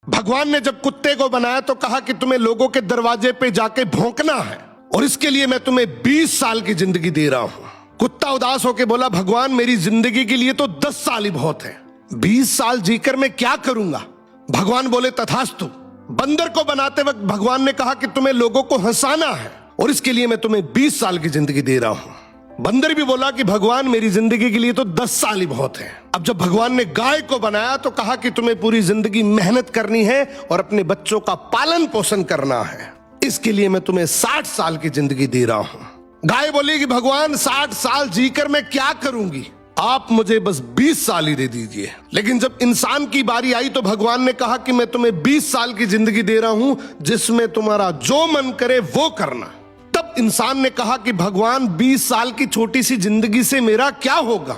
भगवान ने जब कुत्ते को बनाया तो कहा कि तुम्हें लोगों के दरवाजे पे जाके भौंकना है और इसके लिए मैं तुम्हें 20 साल की जिंदगी दे रहा हूं। कुत्ता उदास होकर बोला, भगवान मेरी जिंदगी के लिए तो 10 साल ही बहुत है, 20 साल जीकर मैं क्या करूंगा। भगवान बोले, तथास्तु। बंदर को बनाते वक्त भगवान ने कहा कि तुम्हें लोगों को हंसाना है और इसके लिए मैं तुम्हें 20 साल की जिंदगी दे रहा हूं। बंदर भी बोला कि भगवान मेरी जिंदगी के लिए तो 10 साल ही बहुत है। अब जब भगवान ने गाय को बनाया तो कहा कि तुम्हें पूरी जिंदगी मेहनत करनी है और अपने बच्चों का पालन पोषण करना है, इसके लिए मैं तुम्हें 60 साल की जिंदगी दे रहा हूं। गाय बोली कि भगवान 60 साल जीकर मैं क्या करूंगी, आप मुझे बस 20 साल ही दे दीजिए। लेकिन जब इंसान की बारी आई तो भगवान ने कहा कि मैं तुम्हें 20 साल की जिंदगी दे रहा हूं जिसमें तुम्हारा जो मन करे वो करना। तब इंसान ने कहा कि भगवान 20 साल की छोटी सी जिंदगी से मेरा क्या होगा।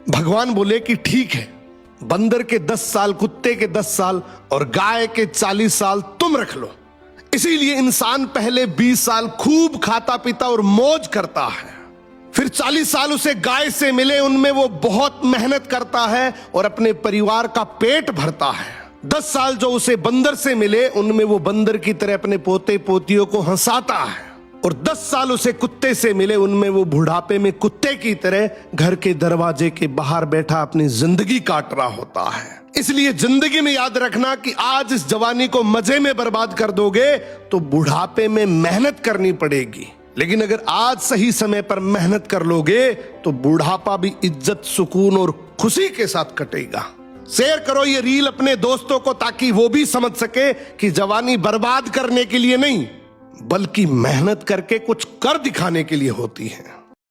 भगवान बोले कि ठीक है, बंदर के 10 साल, कुत्ते के 10 साल और गाय के 40 साल तुम रख लो। इसीलिए इंसान पहले 20 साल खूब खाता पीता और मौज करता है, फिर 40 साल उसे गाय से मिले, उनमें वो बहुत मेहनत करता है और अपने परिवार का पेट भरता है। 10 साल जो उसे बंदर से मिले, उनमें वो बंदर की तरह अपने पोते पोतियों को हंसाता है और 10 साल उसे कुत्ते से मिले, उनमें वो बुढ़ापे में कुत्ते की तरह घर के दरवाजे के बाहर बैठा अपनी जिंदगी काट रहा होता है। इसलिए जिंदगी में याद रखना कि आज इस जवानी को मजे में बर्बाद कर दोगे तो बुढ़ापे में मेहनत करनी पड़ेगी, लेकिन अगर आज सही समय पर मेहनत कर लोगे तो बुढ़ापा भी इज्जत, सुकून और खुशी के साथ कटेगा। शेयर करो ये रील अपने दोस्तों को ताकि वो भी समझ सके कि जवानी बर्बाद करने के लिए नहीं बल्कि मेहनत करके कुछ कर दिखाने के लिए होती है।